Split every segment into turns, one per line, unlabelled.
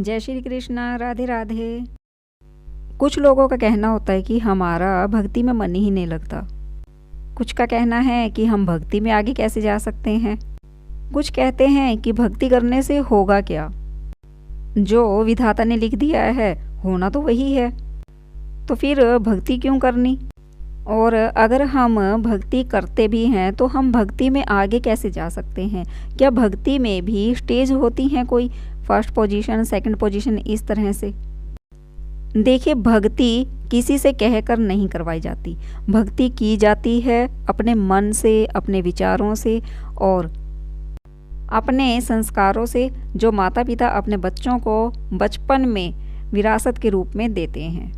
जय श्री कृष्णा। राधे राधे। कुछ लोगों का कहना होता है कि हमारा भक्ति में मन ही नहीं लगता। कुछ का कहना है कि हम भक्ति में आगे कैसे जा सकते हैं। कुछ कहते हैं कि भक्ति करने से होगा क्या, जो विधाता ने लिख दिया है होना तो वही है, तो फिर भक्ति क्यों करनी। और अगर हम भक्ति करते भी हैं तो हम भक्ति में आगे कैसे जा सकते हैं। क्या भक्ति में भी स्टेज होती हैं, कोई फर्स्ट पोजीशन, सेकंड पोजीशन, इस तरह से। देखिए, भक्ति किसी से कहकर नहीं करवाई जाती। भक्ति की जाती है अपने मन से, अपने विचारों से और अपने संस्कारों से, जो माता पिता अपने बच्चों को बचपन में विरासत के रूप में देते हैं।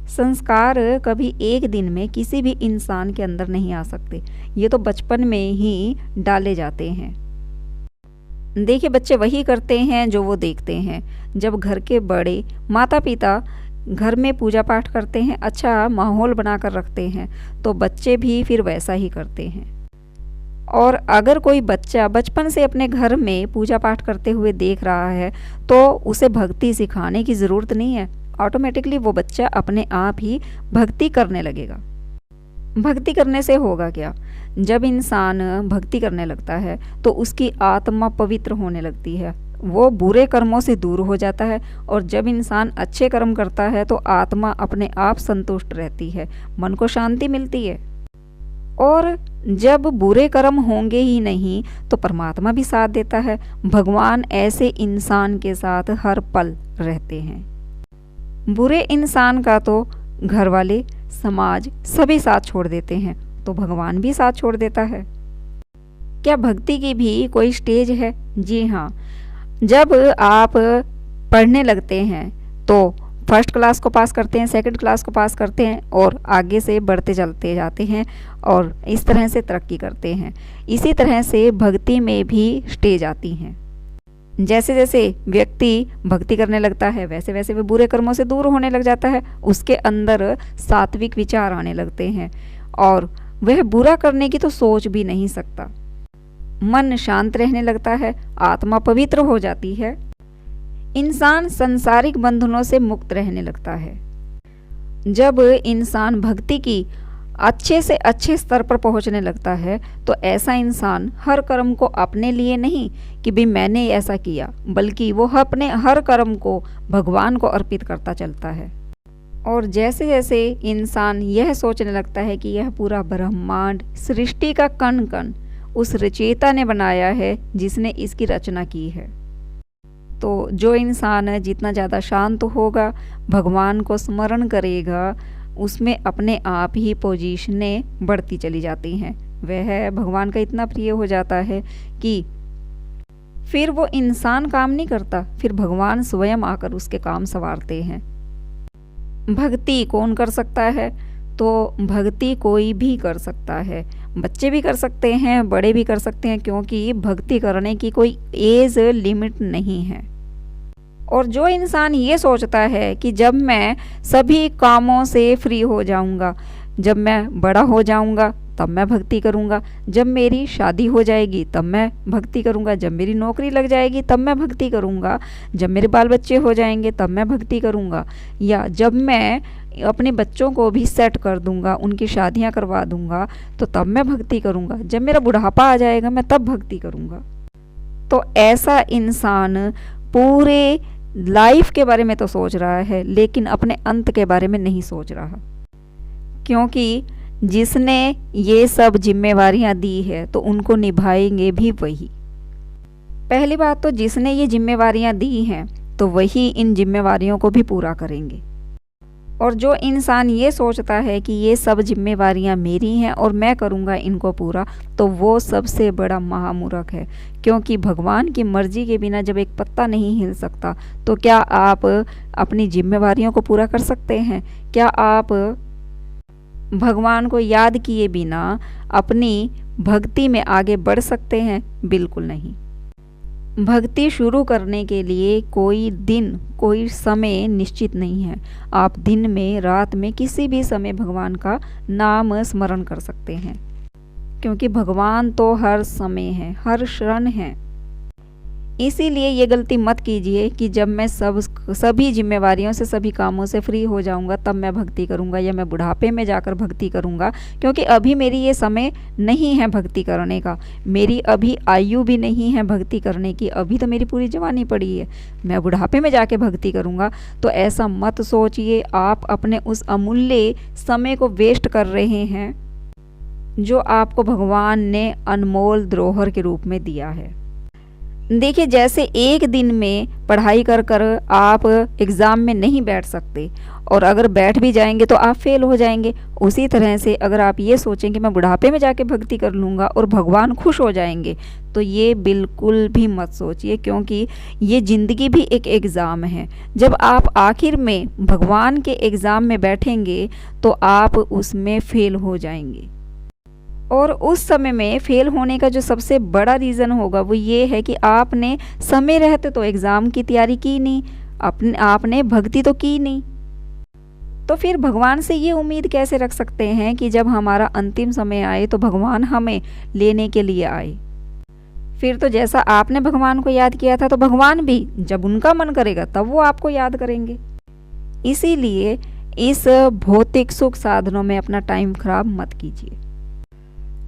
संस्कार कभी एक दिन में किसी भी इंसान के अंदर नहीं आ सकते, ये तो बचपन में ही डाले जाते हैं। देखिए, बच्चे वही करते हैं जो वो देखते हैं। जब घर के बड़े माता पिता घर में पूजा पाठ करते हैं, अच्छा माहौल बनाकर रखते हैं, तो बच्चे भी फिर वैसा ही करते हैं। और अगर कोई बच्चा बचपन से अपने घर में पूजा पाठ करते हुए देख रहा है तो उसे भक्ति सिखाने की ज़रूरत नहीं है। ऑटोमेटिकली वो बच्चा अपने आप ही भक्ति करने लगेगा। भक्ति करने से होगा क्या। जब इंसान भक्ति करने लगता है तो उसकी आत्मा पवित्र होने लगती है, वो बुरे कर्मों से दूर हो जाता है। और जब इंसान अच्छे कर्म करता है तो आत्मा अपने आप संतुष्ट रहती है, मन को शांति मिलती है। और जब बुरे कर्म होंगे ही नहीं तो परमात्मा भी साथ देता है। भगवान ऐसे इंसान के साथ हर पल रहते हैं। बुरे इंसान का तो घर वाले, समाज सभी साथ छोड़ देते हैं, तो भगवान भी साथ छोड़ देता है। क्या भक्ति की भी कोई स्टेज है? जी हाँ। जब आप पढ़ने लगते हैं तो फर्स्ट क्लास को पास करते हैं, सेकंड क्लास को पास करते हैं और आगे से बढ़ते चलते जाते हैं और इस तरह से तरक्की करते हैं। इसी तरह से भक्ति में भी स्टेज आती हैं। जैसे जैसे व्यक्ति भक्ति करने लगता है वैसे वैसे वह बुरे कर्मों से दूर होने लग जाता है, उसके अंदर सात्विक विचार आने लगते हैं और वह बुरा करने की तो सोच भी नहीं सकता। मन शांत रहने लगता है, आत्मा पवित्र हो जाती है, इंसान सांसारिक बंधनों से मुक्त रहने लगता है। जब इंसान भक्ति की अच्छे से अच्छे स्तर पर पहुंचने लगता है तो ऐसा इंसान हर कर्म को अपने लिए नहीं कि भी मैंने ऐसा किया, बल्कि वो अपने हर कर्म को भगवान को अर्पित करता चलता है। और जैसे जैसे इंसान यह सोचने लगता है कि यह पूरा ब्रह्मांड, सृष्टि का कण कण उस रचयिता ने बनाया है जिसने इसकी रचना की है, तो जो इंसान जितना ज़्यादा शांत होगा, भगवान को स्मरण करेगा, उसमें अपने आप ही पोजीशनें बढ़ती चली जाती हैं। वह भगवान का इतना प्रिय हो जाता है कि फिर वो इंसान काम नहीं करता, फिर भगवान स्वयं आकर उसके काम संवारते हैं। भक्ति कौन कर सकता है? तो भक्ति कोई भी कर सकता है। बच्चे भी कर सकते हैं, बड़े भी कर सकते हैं, क्योंकि भक्ति करने की कोई एज लिमिट नहीं है। और जो इंसान ये सोचता है कि जब मैं सभी कामों से फ्री हो जाऊंगा, जब मैं बड़ा हो जाऊंगा तब मैं भक्ति करूंगा, जब मेरी शादी हो जाएगी तब मैं भक्ति करूंगा, जब मेरी नौकरी लग जाएगी तब मैं भक्ति करूंगा, जब मेरे बाल बच्चे हो जाएंगे तब मैं भक्ति करूंगा, या जब मैं अपने बच्चों को भी सेट कर दूंगा, उनकी शादियां करवा दूंगा तो तब मैं भक्ति करूंगा, जब मेरा बुढ़ापा आ जाएगा मैं तब भक्ति करूंगा। तो ऐसा इंसान पूरे लाइफ के बारे में तो सोच रहा है लेकिन अपने अंत के बारे में नहीं सोच रहा, क्योंकि जिसने ये सब जिम्मेवारियां दी है तो उनको निभाएंगे भी वही। पहली बात तो जिसने ये जिम्मेवारियां दी हैं तो वही इन जिम्मेवारियों को भी पूरा करेंगे। और जो इंसान ये सोचता है कि ये सब जिम्मेवारियां मेरी हैं और मैं करूँगा इनको पूरा, तो वो सबसे बड़ा महामूर्ख है। क्योंकि भगवान की मर्जी के बिना जब एक पत्ता नहीं हिल सकता तो क्या आप अपनी जिम्मेवारियों को पूरा कर सकते हैं? क्या आप भगवान को याद किए बिना अपनी भक्ति में आगे बढ़ सकते हैं? बिल्कुल नहीं। भक्ति शुरू करने के लिए कोई दिन, कोई समय निश्चित नहीं है। आप दिन में, रात में, किसी भी समय भगवान का नाम स्मरण कर सकते हैं, क्योंकि भगवान तो हर समय है, हर क्षण है। इसीलिए ये गलती मत कीजिए कि जब मैं सभी जिम्मेवारियों से, सभी कामों से फ्री हो जाऊंगा तब मैं भक्ति करूंगा, या मैं बुढ़ापे में जाकर भक्ति करूंगा, क्योंकि अभी मेरी ये समय नहीं है भक्ति करने का, मेरी अभी आयु भी नहीं है भक्ति करने की, अभी तो मेरी पूरी जवानी पड़ी है, मैं बुढ़ापे में जाके भक्ति करूंगा। तो ऐसा मत सोचिए, आप अपने उस अमूल्य समय को वेस्ट कर रहे हैं जो आपको भगवान ने अनमोल धरोहर के रूप में दिया है। देखिए, जैसे एक दिन में पढ़ाई कर कर आप एग्ज़ाम में नहीं बैठ सकते, और अगर बैठ भी जाएंगे तो आप फेल हो जाएंगे, उसी तरह से अगर आप ये सोचें कि मैं बुढ़ापे में जाके भक्ति कर लूँगा और भगवान खुश हो जाएंगे, तो ये बिल्कुल भी मत सोचिए, क्योंकि ये ज़िंदगी भी एक एग्ज़ाम है। जब आप आखिर में भगवान के एग्ज़ाम में बैठेंगे तो आप उसमें फेल हो जाएंगे, और उस समय में फेल होने का जो सबसे बड़ा रीज़न होगा वो ये है कि आपने समय रहते तो एग्ज़ाम की तैयारी की नहीं, आपने भक्ति तो की नहीं। तो फिर भगवान से ये उम्मीद कैसे रख सकते हैं कि जब हमारा अंतिम समय आए तो भगवान हमें लेने के लिए आए। फिर तो जैसा आपने भगवान को याद किया था, तो भगवान भी जब उनका मन करेगा तब वो आपको याद करेंगे। इसीलिए इस भौतिक सुख साधनों में अपना टाइम खराब मत कीजिए।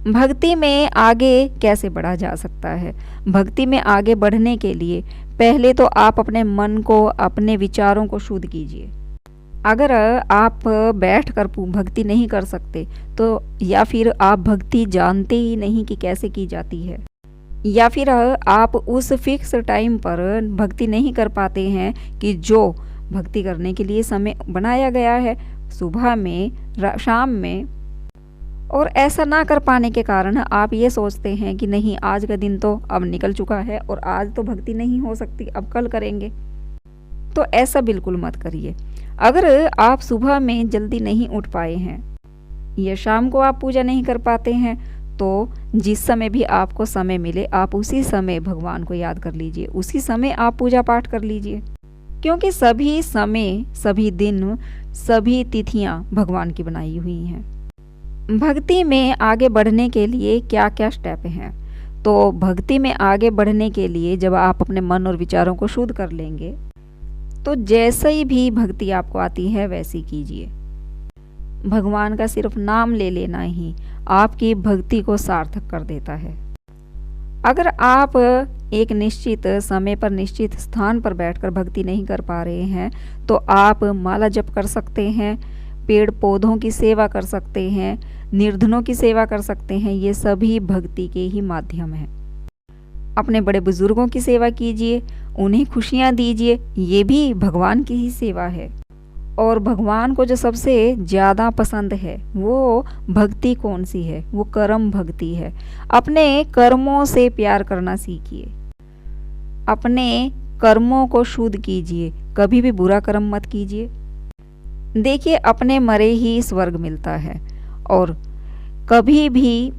भक्ति में आगे कैसे बढ़ा जा सकता है? भक्ति में आगे बढ़ने के लिए पहले तो आप अपने मन को, अपने विचारों को शुद्ध कीजिए। अगर आप बैठकर भक्ति नहीं कर सकते तो, या फिर आप भक्ति जानते ही नहीं कि कैसे की जाती है, या फिर आप उस फिक्स टाइम पर भक्ति नहीं कर पाते हैं कि जो भक्ति करने के लिए समय बनाया गया है, सुबह में, शाम में, और ऐसा ना कर पाने के कारण आप ये सोचते हैं कि नहीं, आज का दिन तो अब निकल चुका है और आज तो भक्ति नहीं हो सकती, अब कल करेंगे। तो ऐसा बिल्कुल मत करिए। अगर आप सुबह में जल्दी नहीं उठ पाए हैं या शाम को आप पूजा नहीं कर पाते हैं, तो जिस समय भी आपको समय मिले आप उसी समय भगवान को याद कर लीजिए, उसी समय आप पूजा पाठ कर लीजिए, क्योंकि सभी समय, सभी दिन, सभी तिथियां भगवान की बनाई हुई हैं। भक्ति में आगे बढ़ने के लिए क्या क्या स्टेप हैं? तो भक्ति में आगे बढ़ने के लिए जब आप अपने मन और विचारों को शुद्ध कर लेंगे, तो जैसे ही भी भक्ति आपको आती है वैसी कीजिए। भगवान का सिर्फ नाम ले लेना ही आपकी भक्ति को सार्थक कर देता है। अगर आप एक निश्चित समय पर, निश्चित स्थान पर बैठकर भक्ति नहीं कर पा रहे हैं, तो आप माला जप कर सकते हैं, पेड़ पौधों की सेवा कर सकते हैं, निर्धनों की सेवा कर सकते हैं। ये सभी भक्ति के ही माध्यम हैं। अपने बड़े बुजुर्गों की सेवा कीजिए, उन्हें खुशियाँ दीजिए, ये भी भगवान की ही सेवा है। और भगवान को जो सबसे ज़्यादा पसंद है वो भक्ति कौन सी है? वो कर्म भक्ति है। अपने कर्मों से प्यार करना सीखिए, अपने कर्मों को शुद्ध कीजिए, कभी भी बुरा कर्म मत कीजिए। देखिए, अपने मरे ही स्वर्ग मिलता है, और कभी भी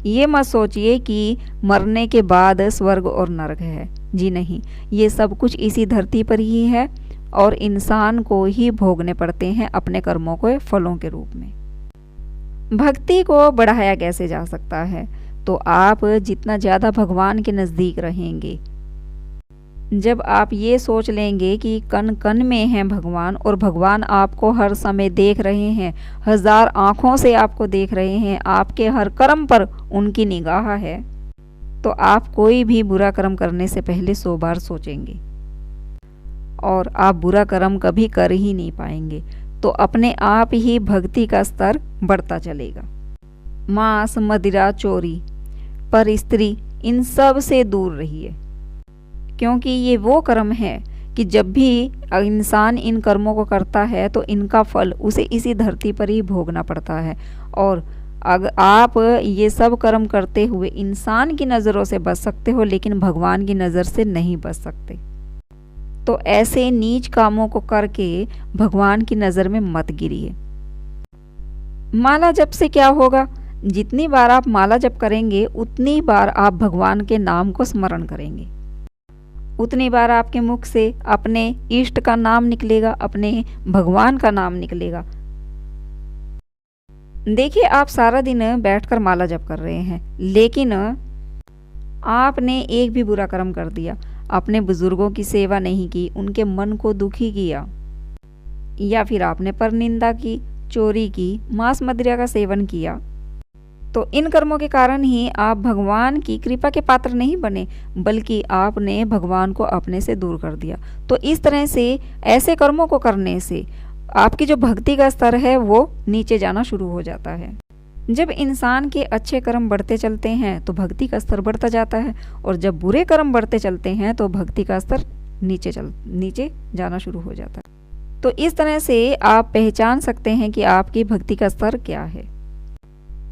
ये मत सोचिए कि मरने के बाद स्वर्ग और नरक है। जी नहीं, ये सब कुछ इसी धरती पर ही है और इंसान को ही भोगने पड़ते हैं अपने कर्मों को फलों के रूप में। भक्ति को बढ़ाया कैसे जा सकता है? तो आप जितना ज़्यादा भगवान के नज़दीक रहेंगे, जब आप ये सोच लेंगे कि कण कण में है भगवान और भगवान आपको हर समय देख रहे हैं, 1000 आँखों से आपको देख रहे हैं, आपके हर कर्म पर उनकी निगाह है, तो आप कोई भी बुरा कर्म करने से पहले 100 बार सोचेंगे और आप बुरा कर्म कभी कर ही नहीं पाएंगे। तो अपने आप ही भक्ति का स्तर बढ़ता चलेगा। मांस, मदिरा, चोरी, पर स्त्री, इन सब से दूर रहिए, क्योंकि ये वो कर्म है कि जब भी इंसान इन कर्मों को करता है तो इनका फल उसे इसी धरती पर ही भोगना पड़ता है। और अगर आप ये सब कर्म करते हुए इंसान की नज़रों से बच सकते हो, लेकिन भगवान की नज़र से नहीं बच सकते, तो ऐसे नीच कामों को करके भगवान की नज़र में मत गिरिए। माला जप से क्या होगा? जितनी बार आप माला जप करेंगे उतनी बार आप भगवान के नाम को स्मरण करेंगे, उतनी बार आपके मुख से अपने इष्ट का नाम निकलेगा, अपने भगवान का नाम निकलेगा। देखिए, आप सारा दिन बैठकर माला जप कर रहे हैं, लेकिन आपने एक भी बुरा कर्म कर दिया, अपने बुजुर्गों की सेवा नहीं की, उनके मन को दुखी किया, या फिर आपने परनिंदा की, चोरी की, मांस मदिरा का सेवन किया, तो इन कर्मों के कारण ही आप भगवान की कृपा के पात्र नहीं बने, बल्कि आपने भगवान को अपने से दूर कर दिया। तो इस तरह से ऐसे कर्मों को करने से आपकी जो भक्ति का स्तर है वो नीचे जाना शुरू हो जाता है। जब इंसान के अच्छे कर्म बढ़ते चलते हैं तो भक्ति का स्तर बढ़ता जाता है, और जब बुरे कर्म बढ़ते चलते हैं तो भक्ति का स्तर नीचे जाना शुरू हो जाता है। तो इस तरह से आप पहचान सकते हैं कि आपकी भक्ति का स्तर क्या है।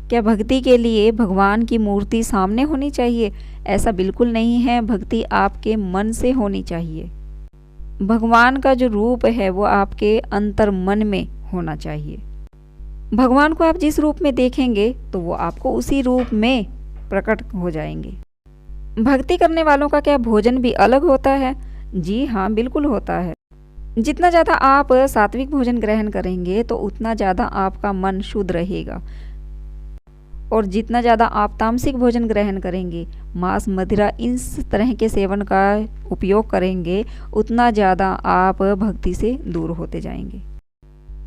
क्या भक्ति के लिए भगवान की मूर्ति सामने होनी चाहिए? ऐसा बिल्कुल नहीं है, भक्ति आपके मन से होनी चाहिए। भगवान का जो रूप है वो आपके अंतर मन में होना चाहिए। भगवान को आप जिस रूप में देखेंगे तो वो आपको उसी रूप में प्रकट हो जाएंगे। भक्ति करने वालों का क्या भोजन भी अलग होता है? जी हाँ, बिल्कुल होता है। जितना ज़्यादा आप सात्विक भोजन ग्रहण करेंगे तो उतना ज़्यादा आपका मन शुद्ध रहेगा, और जितना ज़्यादा आप तामसिक भोजन ग्रहण करेंगे, मांस मदिरा इस तरह के सेवन का उपयोग करेंगे, उतना ज़्यादा आप भक्ति से दूर होते जाएंगे।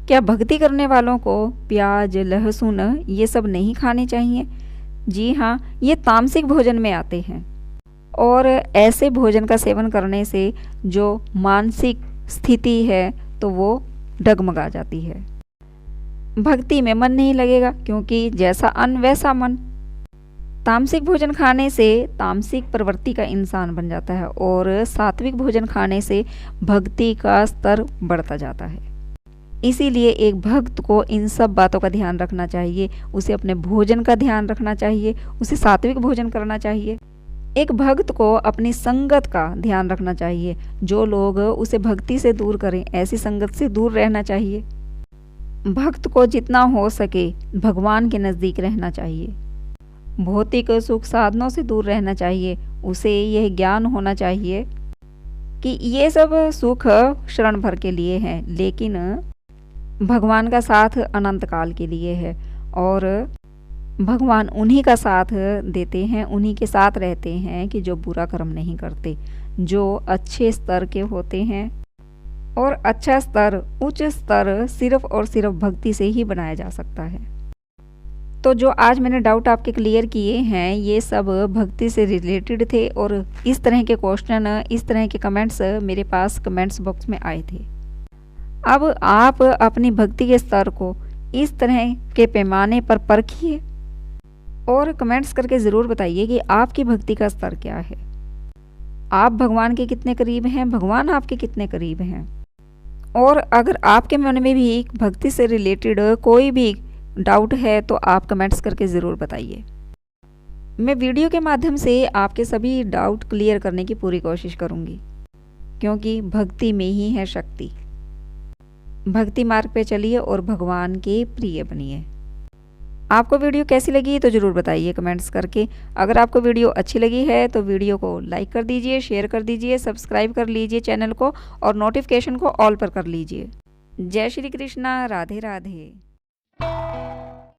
क्या भक्ति करने वालों को प्याज, लहसुन ये सब नहीं खाने चाहिए? जी हाँ, ये तामसिक भोजन में आते हैं, और ऐसे भोजन का सेवन करने से जो मानसिक स्थिति है तो वो डगमगा जाती है। भक्ति में मन नहीं लगेगा, क्योंकि जैसा अन्न वैसा मन। तामसिक भोजन खाने से तामसिक प्रवृत्ति का इंसान बन जाता है, और सात्विक भोजन खाने से भक्ति का स्तर बढ़ता जाता है। इसीलिए एक भक्त को इन सब बातों का ध्यान रखना चाहिए। उसे अपने भोजन का ध्यान रखना चाहिए, उसे सात्विक भोजन करना चाहिए। एक भक्त को अपनी संगत का ध्यान रखना चाहिए। जो लोग उसे भक्ति से दूर करें, ऐसी संगत से दूर रहना चाहिए। भक्त को जितना हो सके भगवान के नज़दीक रहना चाहिए। भौतिक सुख साधनों से दूर रहना चाहिए। उसे यह ज्ञान होना चाहिए कि ये सब सुख क्षण भर के लिए हैं, लेकिन भगवान का साथ अनंत काल के लिए है, और भगवान उन्हीं का साथ देते हैं, उन्हीं के साथ रहते हैं कि जो बुरा कर्म नहीं करते, जो अच्छे स्तर के होते हैं। और अच्छा स्तर, उच्च स्तर सिर्फ और सिर्फ भक्ति से ही बनाया जा सकता है। तो जो आज मैंने डाउट आपके क्लियर किए हैं, ये सब भक्ति से रिलेटेड थे, और इस तरह के क्वेश्चन, इस तरह के कमेंट्स मेरे पास कमेंट्स बॉक्स में आए थे। अब आप अपनी भक्ति के स्तर को इस तरह के पैमाने पर परखिए और कमेंट्स करके ज़रूर बताइए कि आपकी भक्ति का स्तर क्या है। आप भगवान के कितने करीब हैं, भगवान आपके कितने करीब हैं। और अगर आपके मन में भी भक्ति से रिलेटेड कोई भी डाउट है तो आप कमेंट्स करके ज़रूर बताइए। मैं वीडियो के माध्यम से आपके सभी डाउट क्लियर करने की पूरी कोशिश करूँगी, क्योंकि भक्ति में ही है शक्ति। भक्ति मार्ग पे चलिए और भगवान के प्रिय बनिए। आपको वीडियो कैसी लगी तो ज़रूर बताइए कमेंट्स करके। अगर आपको वीडियो अच्छी लगी है तो वीडियो को लाइक कर दीजिए, शेयर कर दीजिए, सब्सक्राइब कर लीजिए चैनल को, और नोटिफिकेशन को ऑल पर कर लीजिए। जय श्री कृष्णा, राधे राधे।